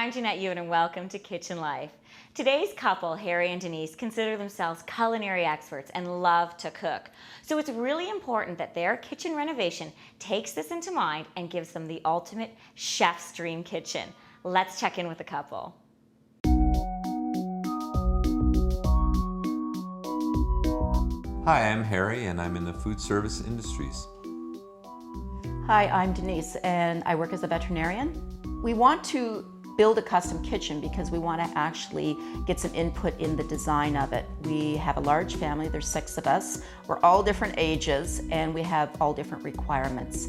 I'm Jeanette Ewan and welcome to Kitchen Life. Today's couple, Harry and Denyse, consider themselves culinary experts and love to cook. So it's really important that their kitchen renovation takes this into mind and gives them the ultimate chef's dream kitchen. Let's check in with the couple. Hi, I'm Harry and I'm in the food service industries. Hi, I'm Denyse and I work as a veterinarian. We want to build a custom kitchen because we want to actually get some input in the design of it. We have a large family, there's 6 of us. We're all different ages and we have all different requirements.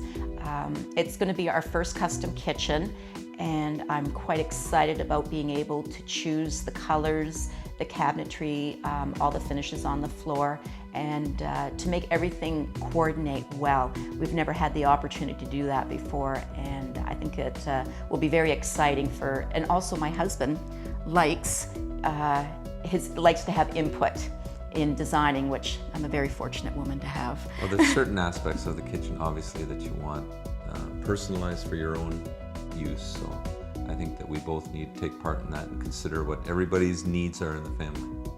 It's going to be our first custom kitchen and I'm quite excited about being able to choose the colors, the cabinetry, all the finishes on the floor, and to make everything coordinate well. We've never had the opportunity to do that before, and I think it will be very exciting and also my husband likes to have input in designing, which I'm a very fortunate woman to have. Well, there's certain aspects of the kitchen, obviously, that you want personalized for your own use. So I think that we both need to take part in that and consider what everybody's needs are in the family.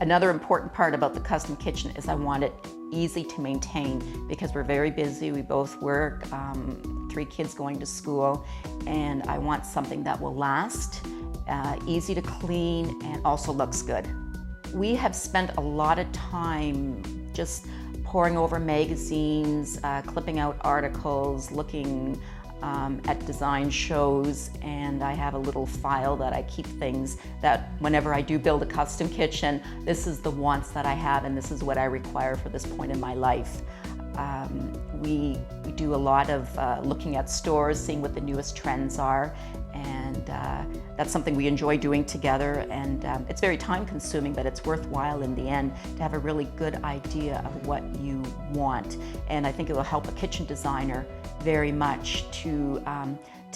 Another important part about the custom kitchen is I want it easy to maintain because we're very busy. We both work, 3 kids going to school, and I want something that will last, easy to clean, and also looks good. We have spent a lot of time just poring over magazines, clipping out articles, looking at design shows, and I have a little file that I keep things that whenever I do build a custom kitchen, this is the wants that I have and this is what I require for this point in my life. We do a lot of looking at stores, seeing what the newest trends are, and that's something we enjoy doing together, and it's very time consuming, but it's worthwhile in the end to have a really good idea of what you want. And I think it will help a kitchen designer very much to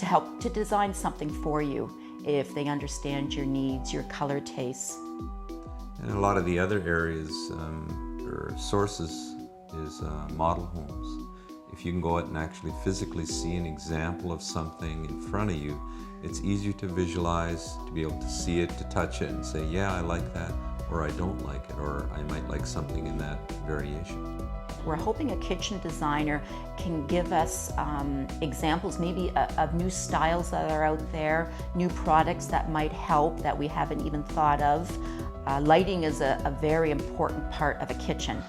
help to design something for you if they understand your needs, your color tastes. And a lot of the other areas or sources is model homes. If you can go out and actually physically see an example of something in front of you, it's easier to visualize, to be able to see it, to touch it and say, yeah, I like that, or I don't like it, or I might like something in that variation. We're hoping a kitchen designer can give us examples maybe of new styles that are out there, new products that might help that we haven't even thought of. Lighting is a very important part of a kitchen.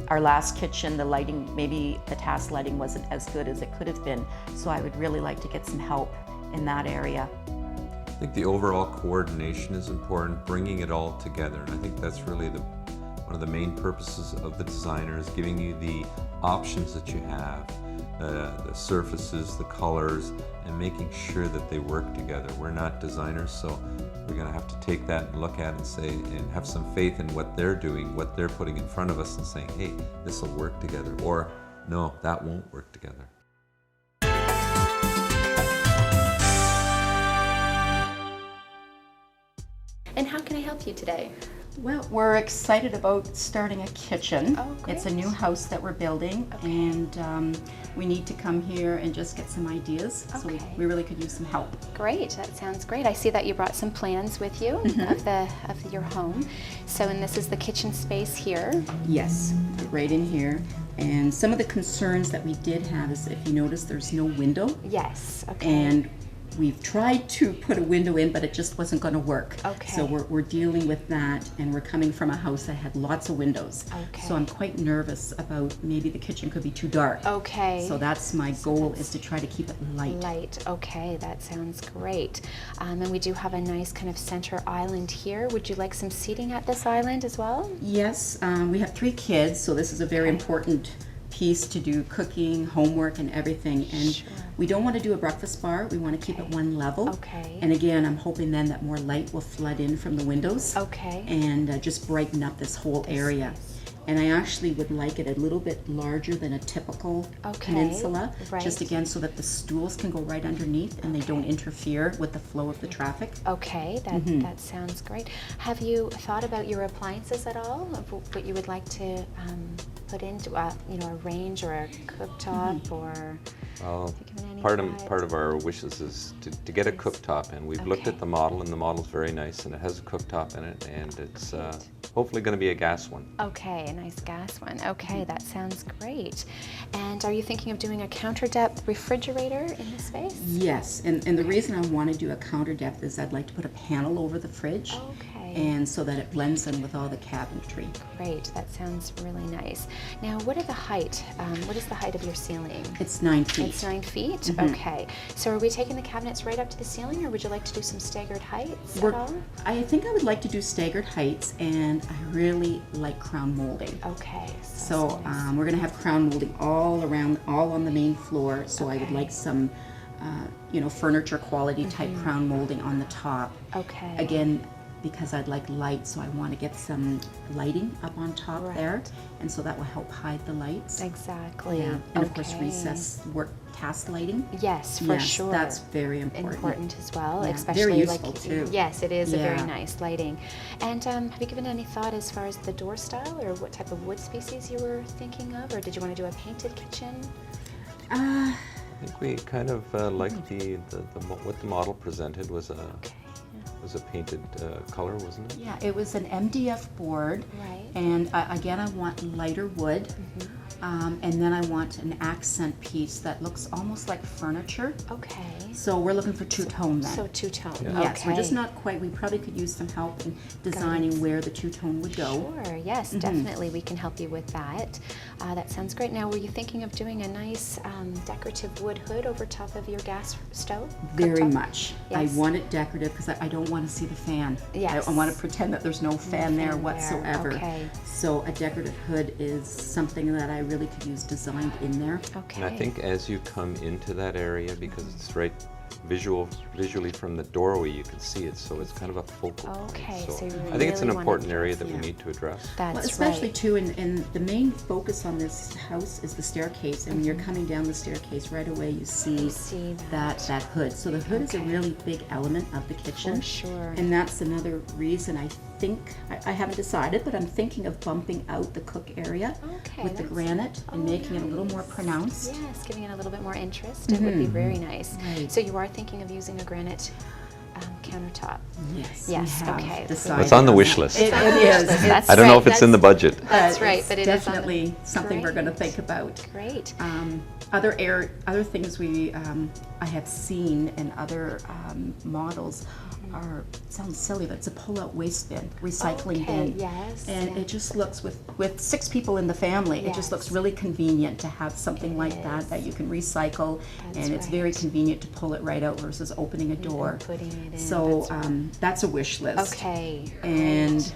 Our last kitchen, the lighting, maybe the task lighting wasn't as good as it could have been, so I would really like to get some help in that area. I think the overall coordination is important, bringing it all together, and I think that's really one of the main purposes of the designer is giving you the options that you have, the surfaces, the colors, and making sure that they work together. We're not designers, so we're going to have to take that and look at it and say, and have some faith in what they're doing, what they're putting in front of us and saying, hey, this will work together, or no, that won't work together. And how can I help you today? Well, we're excited about starting a kitchen. Oh, great. It's a new house that we're building, Okay. and we need to come here and just get some ideas. So Okay. we really could use some help. Great, that sounds great. I see that you brought some plans with you of your home. So, and this is the kitchen space here. Yes, right in here. And some of the concerns that we did have is, if you notice, there's no window. Yes, okay. And we've tried to put a window in, but it just wasn't going to work. Okay. So we're dealing with that, and we're coming from a house that had lots of windows. Okay. So I'm quite nervous about maybe the kitchen could be too dark. Okay. So that's my goal, is to try to keep it light. Light, okay, that sounds great. And we do have a nice kind of center island here. Would you like some seating at this island as well? Yes, we have 3 kids, so this is a very important piece to do cooking, homework, and everything. And Sure. we don't want to do a breakfast bar. We want to keep it one level. Okay. And again, I'm hoping then that more light will flood in from the windows. Okay. And just brighten up this whole area. And I actually would like it a little bit larger than a typical peninsula, right. just again so that the stools can go right underneath and they don't interfere with the flow of the traffic. Okay, that sounds great. Have you thought about your appliances at all? Of what you would like to put into a range or a cooktop or Well, have you given part of our wishes is to get a cooktop, and we've looked at the model, and the model's very nice, and it has a cooktop in it, and it's hopefully going to be a gas one. Okay, a nice gas one. Okay, that sounds great. And are you thinking of doing a counter depth refrigerator in this space? Yes, and the reason I want to do a counter depth is I'd like to put a panel over the fridge. Okay. And so that it blends in with all the cabinetry. Great, that sounds really nice. Now, what is the height of your ceiling? It's 9 feet. It's 9 feet? Okay. So are we taking the cabinets right up to the ceiling, or would you like to do some staggered heights at all? I think I would like to do staggered heights, and I really like crown molding. Okay. So we're going to have crown molding all around, all on the main floor. So I would like some, furniture quality type crown molding on the top. Okay. Again, because I'd like light, so I want to get some lighting up on top there, and so that will help hide the lights. Exactly. Yeah. And of course, recess work cast lighting. Yes, for sure. That's very important. Important as well, Yeah, especially very useful too. Yes, it is a very nice lighting. And have you given any thought as far as the door style, or what type of wood species you were thinking of, or did you want to do a painted kitchen? I think we kind of liked what the model presented was a painted color, wasn't it? Yeah, it was an MDF board, Right. and again, I want lighter wood, and then I want an accent piece that looks almost like furniture. Okay. So we're looking for two-tone then. So two-tone. Yeah. Yes, we're just Okay. not quite, we probably could use some help in designing where the two-tone would go. Sure, yes, definitely we can help you with that. That sounds great. Now, were you thinking of doing a nice decorative wood hood over top of your gas stove? Very cooktop? much. Yes. I want it decorative because I don't want to see the fan. Yes. I want to pretend that there's no fan there there. whatsoever. Okay. So a decorative hood is something that I really could use designed in there. Okay. And I think as you come into that area, because it's right visually from the doorway, you can see it, so it's kind of a focal point. Okay, So so you I think it's an really wanna important area address- that we need to address. That's Well, especially right. too, and the main focus on this house is the staircase. And when you're coming down the staircase, right away you see, see that hood. So the hood is a really big element of the kitchen. For sure. And that's another reason I think, I haven't decided, but I'm thinking of bumping out the cook area Okay, with the that's- granite and making it a little more pronounced. Yes, giving it a little bit more interest. It would be very nice. Right. So you are thinking of using a granite countertop? Yes, Yes, we have okay. decided It's on the that. wish list. It is. That's I don't know if right, it's in the budget. That's right, it's but it is on the- definitely something we're going to Great. think about. Great. Other things I have seen in other models are, sounds silly, but it's a pull-out waste bin, recycling Okay, bin. yes, And yeah. it just looks, with 6 people in the family, it just looks Yes. really convenient to have something It like is. that you can recycle, That's and it's very right. convenient to pull it right out versus opening a door. putting it in, So that's that's a wish list. Okay. And great.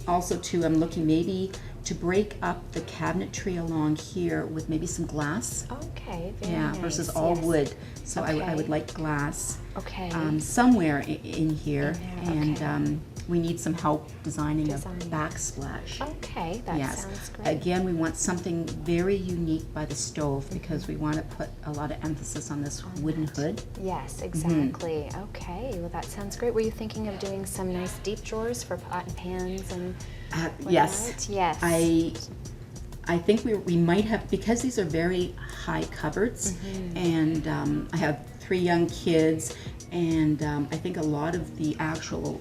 also too, I'm looking maybe to break up the cabinetry along here with maybe some glass. Okay, very Yeah, nice. versus all yes. wood. So I Okay. would like glass Okay. somewhere in here. In there, And we need some help designing Designing. a backsplash. Okay, that Yes. sounds great. Again, we want something very unique by the stove because we want to put a lot of emphasis on this wooden hood. Yes, exactly. Okay, well that sounds great. Were you thinking of doing some nice deep drawers for pot and pans and Yes. whatnot? Yes. I think we might have, because these are very high cupboards, and I have 3 young kids, and I think a lot of the actual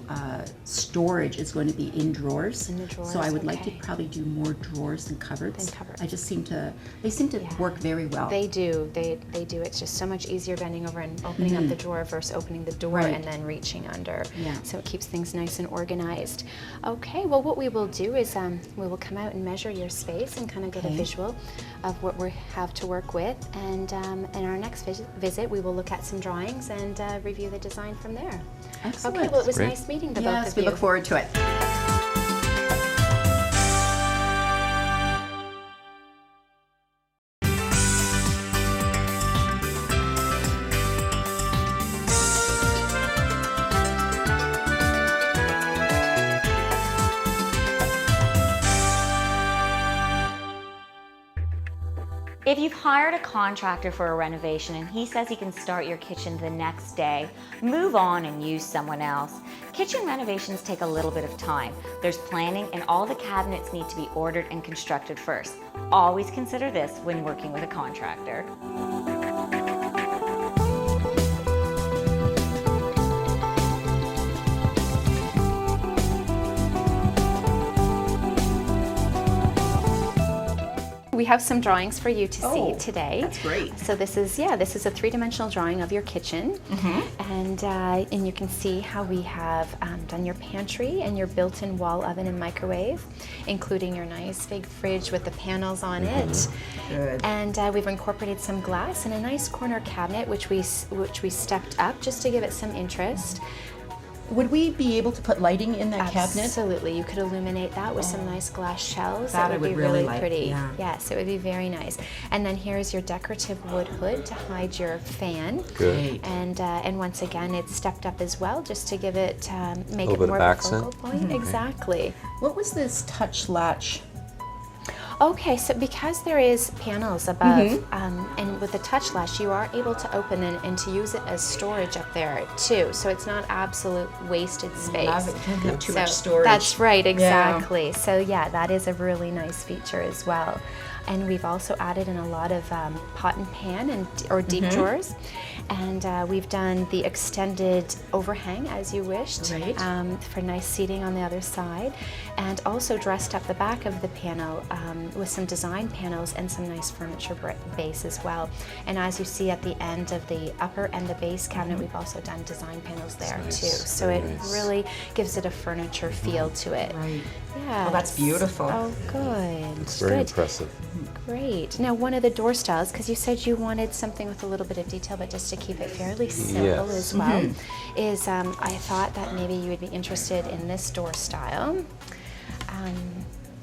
storage is going to be in drawers. In the drawers, so I would like to okay. probably do more drawers than cupboards. Than cupboards. I just seem to, they seem to work very well. They do. They do. It's just so much easier bending over and opening up the drawer versus opening the door Right. and then reaching under. Yeah. So it keeps things nice and organized. Okay. Well, what we will do is we will come out and measure your space and kind of get a visual of what we have to work with. And in our next visit, we will look at some drawings and review the design from there. Excellent. Okay. Well, it was Great. nice meeting the both Yes, of we you. look forward to it. If you've hired a contractor for a renovation and he says he can start your kitchen the next day, move on and use someone else. Kitchen renovations take a little bit of time. There's planning and all the cabinets need to be ordered and constructed first. Always consider this when working with a contractor. have some drawings for you to see today. That's great. So this is a three-dimensional drawing of your kitchen, and you can see how we have done your pantry and your built-in wall oven and microwave, including your nice big fridge with the panels on it. Good. And we've incorporated some glass and a nice corner cabinet, which we stepped up just to give it some interest. Would we be able to put lighting in that cabinet? Absolutely. You could illuminate that with some nice glass shells. That I would be would really like, pretty. yeah. Yes, it would be very nice. And then here's your decorative wood hood to hide your fan. Good. And once again, it's stepped up as well, just to give it make it bit more of of a accent. focal point. Exactly. What was this touch latch? Okay, so because there is panels above, and with the touch latch, you are able to open and to use it as storage up there too. So it's not absolute wasted space. Love it. You can't have too much So storage. that's right, exactly. So yeah, that is a really nice feature as well. And we've also added in a lot of pot and pan or deep drawers. And we've done the extended overhang as you wished, Right. for nice seating on the other side. And also dressed up the back of the panel with some design panels and some nice furniture base as well. And as you see at the end of the upper and the base cabinet, we've also done design panels there Nice, too. So very it nice. really gives it a furniture feel to it. Right. Yeah. Oh, that's beautiful. Oh, good. It's very Good. impressive. Great. Now, one of the door styles, because you said you wanted something with a little bit of detail, but just to keep it fairly simple Yes. as well, is I thought that maybe you would be interested in this door style.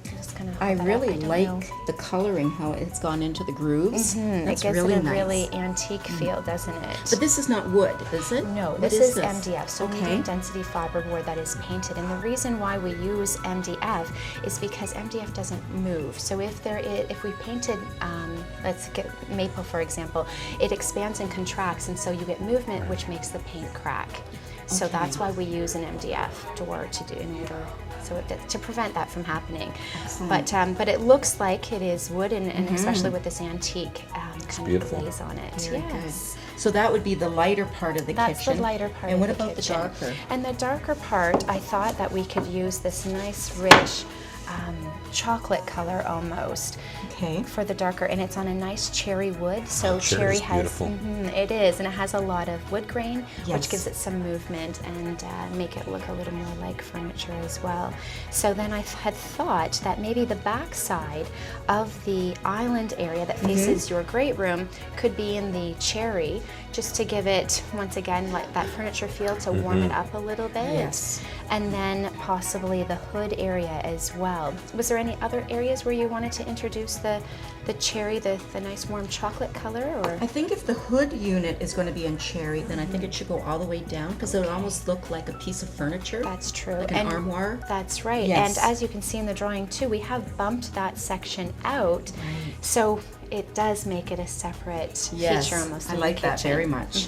Just kind of I really don't like know. the coloring, how it's gone into the grooves. It That's gives really it a nice. really antique feel, doesn't it? But this is not wood, is it? No, What this is MDF, so Okay. medium density fiberboard that is painted. And the reason why we use MDF is because MDF doesn't move. So if we painted, let's get maple for example, it expands and contracts, and so you get movement, which makes the paint crack. So that's why we use an MDF door to prevent that from happening. But it looks like it is wood, and especially with this antique kind of beautiful. glaze on it. Very Yes. good. So that would be the lighter part of the That's kitchen. the lighter part And of what the about kitchen. the darker? And the darker part, I thought that we could use this nice, rich chocolate color almost. Okay. For the darker, and it's on a nice cherry wood. So cherry cherry is has, beautiful. it is, and it has a lot of wood grain, Yes. which gives it some movement and make it look a little more like furniture as well. So then I had thought that maybe the back side of the island area that faces your great room could be in the cherry, just to give it, once again, like that furniture feel, to warm it up a little bit. Yes. And then possibly the hood area as well. Was there any other areas where you wanted to introduce the cherry, the nice warm chocolate color? Or I think if the hood unit is going to be in cherry, then I think it should go all the way down, because it would almost look like a piece of furniture. that's true. Like an And armoire. That's right. Yes. And as you can see in the drawing too, we have bumped that section out. So it does make it a separate Yes, feature almost. I in the like that kitchen. very much.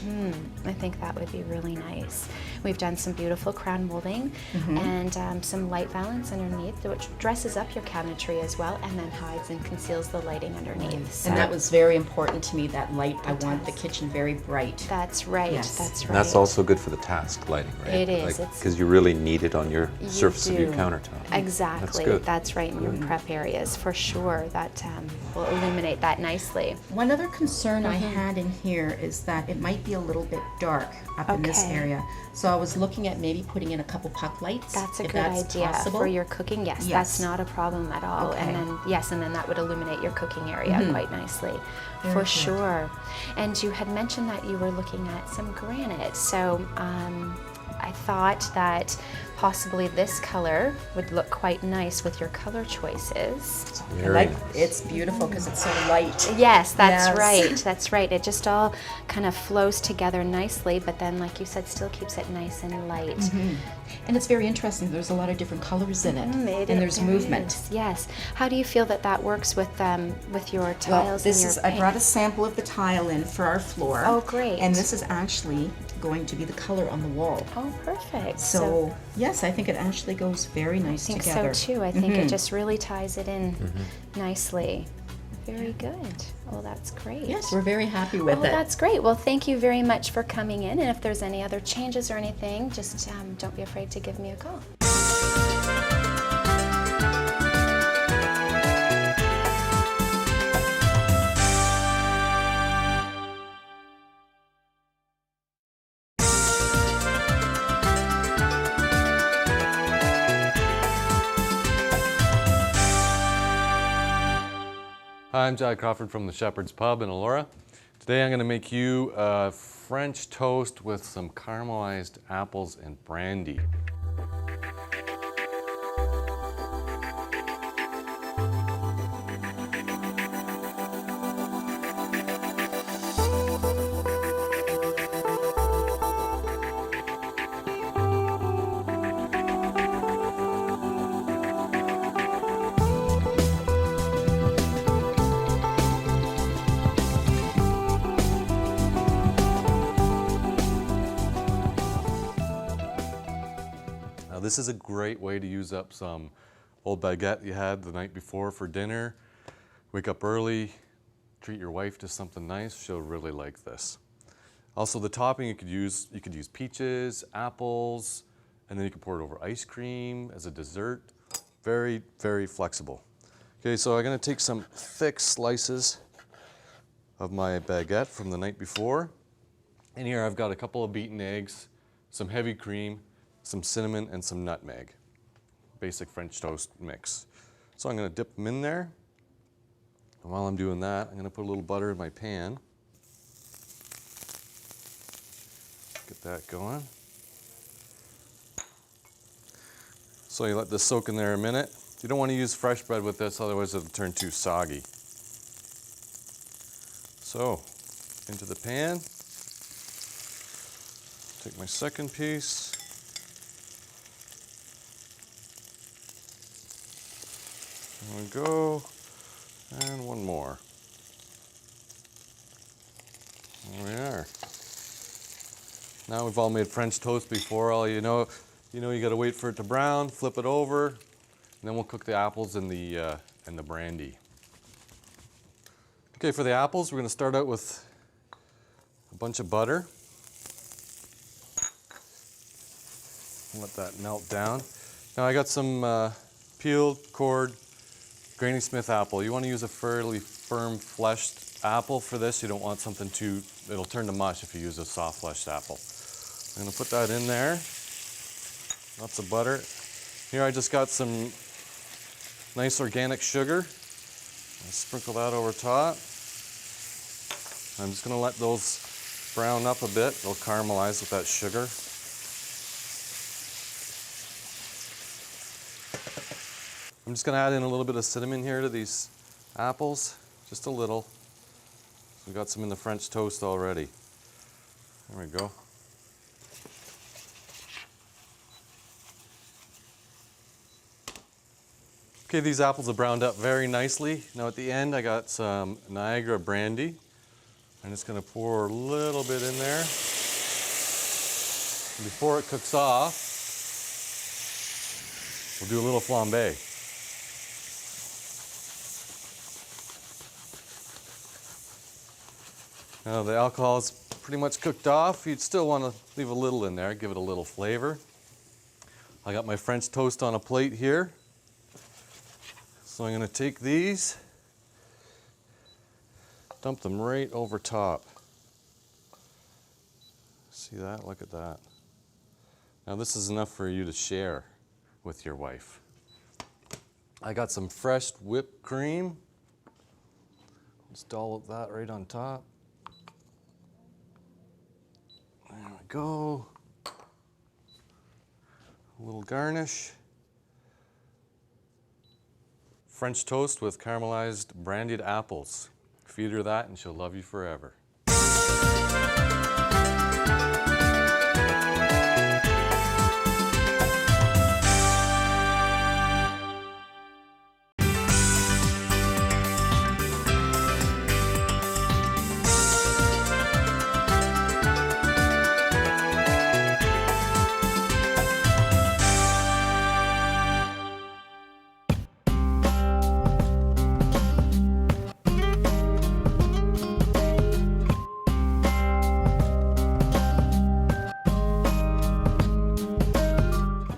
I think that would be really nice. We've done some beautiful crown molding and some light valance underneath, which dresses up your cabinetry as well, and then hides and conceals the lighting underneath. So And that was very important to me, that light. I want the kitchen very bright. that's right. Yes. That's right. And that's also good for the task lighting, right? It is, it's- Because you really need it on your surface of your do. countertop. Exactly. That's good. That's right, in your prep areas for sure. That will illuminate that nicely. One other concern I had in here is that it might be a little bit dark up in this Okay. area. So I was looking at maybe putting in a couple puck lights. That's a if good that's idea possible. for your cooking. Yes, Yes. that's not a problem at all. Okay. And then that would illuminate your cooking area quite nicely, for good. sure. And you had mentioned that you were looking at some granite. So I thought that possibly this color would look quite nice with your color choices. I Very like nice. it's beautiful because it's so light. Yes, that's Yes. right. That's right. It just all kind of flows together nicely, but then, like you said, still keeps it nice and light. And it's very interesting. There's a lot of different colors in it, It and there's there movement. is, yes. How do you feel that that works with your tiles Well, this and your is I paint? brought a sample of the tile in for our floor. Oh, great. And this is actually going to be the color on the wall. Oh, perfect. So yes, I think it actually goes very nice I think together. so too. I think it just really ties it in nicely. Very good. Well, that's great. Yes, we're very happy with Oh, it. that's great. Well, thank you very much for coming in. And if there's any other changes or anything, just don't be afraid to give me a call. Hi, I'm Jack Crawford from the Shepherd's Pub in Elora. Today I'm going to make you a French toast with some caramelized apples and brandy. Now this is a great way to use up some old baguette you had the night before for dinner. Wake up early, treat your wife to something nice. She'll really like this. Also the topping you could use peaches, apples, and then you can pour it over ice cream as a dessert. Very, very flexible. Okay, so I'm gonna take some thick slices of my baguette from the night before. And here I've got a couple of beaten eggs, some heavy cream, some cinnamon, and some nutmeg. Basic French toast mix. So I'm going to dip them in there. And while I'm doing that, I'm going to put a little butter in my pan. Get that going. So you let this soak in there a minute. You don't want to use fresh bread with this, otherwise it'll turn too soggy. So, into the pan. Take my second piece. There we go, and one more. There we are. Now we've all made French toast before. All you got to wait for it to brown, flip it over, and then we'll cook the apples and the brandy. Okay, for the apples, we're going to start out with a bunch of butter. Let that melt down. Now I got some peeled, cored Granny Smith apple. You want to use a fairly firm fleshed apple for this. You don't want something it'll turn to mush if you use a soft fleshed apple. I'm going to put that in there. Lots of butter. Here I just got some nice organic sugar. I'll sprinkle that over top. I'm just going to let those brown up a bit. They'll caramelize with that sugar. I'm just going to add in a little bit of cinnamon here to these apples, just a little. We've got some in the French toast already. There we go. Okay, these apples have browned up very nicely. Now at the end I got some Niagara brandy. I'm just going to pour a little bit in there. And before it cooks off, we'll do a little flambé. Now the alcohol is pretty much cooked off. You'd still want to leave a little in there, give it a little flavor. I got my French toast on a plate here. So I'm going to take these, dump them right over top. See that? Look at that. Now this is enough for you to share with your wife. I got some fresh whipped cream. Just dollop that right on top. There we go. A little garnish. French toast with caramelized brandied apples. Feed her that and she'll love you forever.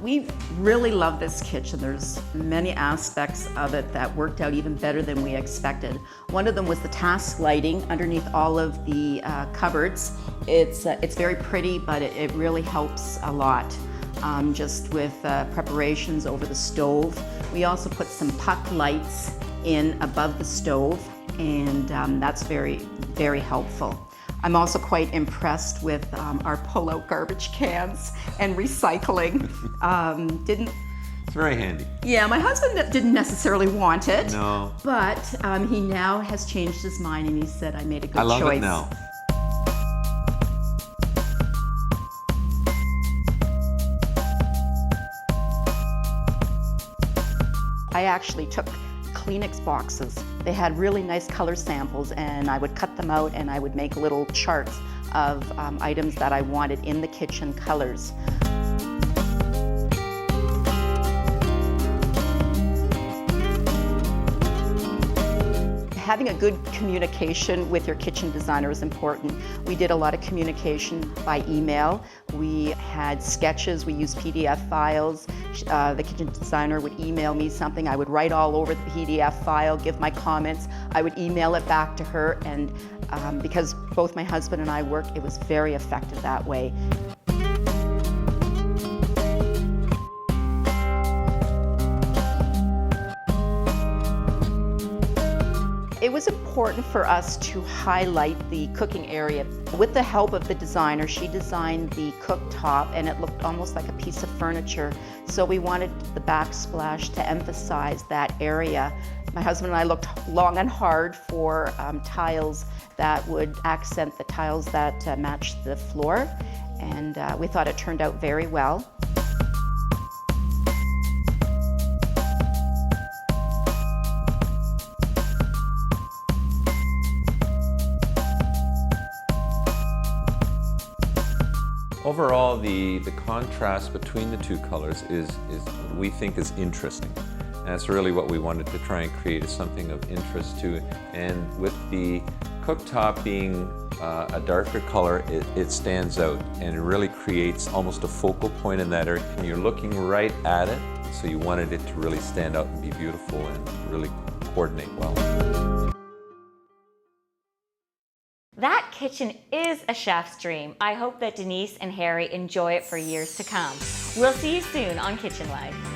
We really love this kitchen. There's many aspects of it that worked out even better than we expected. One of them was the task lighting underneath all of the cupboards. It's very pretty, but it really helps a lot. Just with preparations over the stove. We also put some puck lights in above the stove, and that's very, very helpful. I'm also quite impressed with our pull-out garbage cans and recycling. It's very handy. Yeah, my husband didn't necessarily want it. No. But he now has changed his mind and he said I made a good choice. I love it now. I actually took Kleenex boxes. They had really nice color samples, and I would cut them out and I would make little charts of items that I wanted in the kitchen colors. Having a good communication with your kitchen designer is important. We did a lot of communication by email. We had sketches, we used PDF files. The kitchen designer would email me something. I would write all over the PDF file, give my comments. I would email it back to her, and because both my husband and I work, it was very effective that way. It was important for us to highlight the cooking area. With the help of the designer, she designed the cooktop and it looked almost like a piece of furniture. So we wanted the backsplash to emphasize that area. My husband and I looked long and hard for tiles that would accent the tiles that matched the floor, and we thought it turned out very well. Overall, the contrast between the two colors is we think is interesting. And that's really what we wanted to try and create, is something of interest to. And with the cooktop being a darker color, it stands out and it really creates almost a focal point in that area. And you're looking right at it, so you wanted it to really stand out and be beautiful and really coordinate well. That kitchen is a chef's dream. I hope that Denyse and Harry enjoy it for years to come. We'll see you soon on Kitchen Life.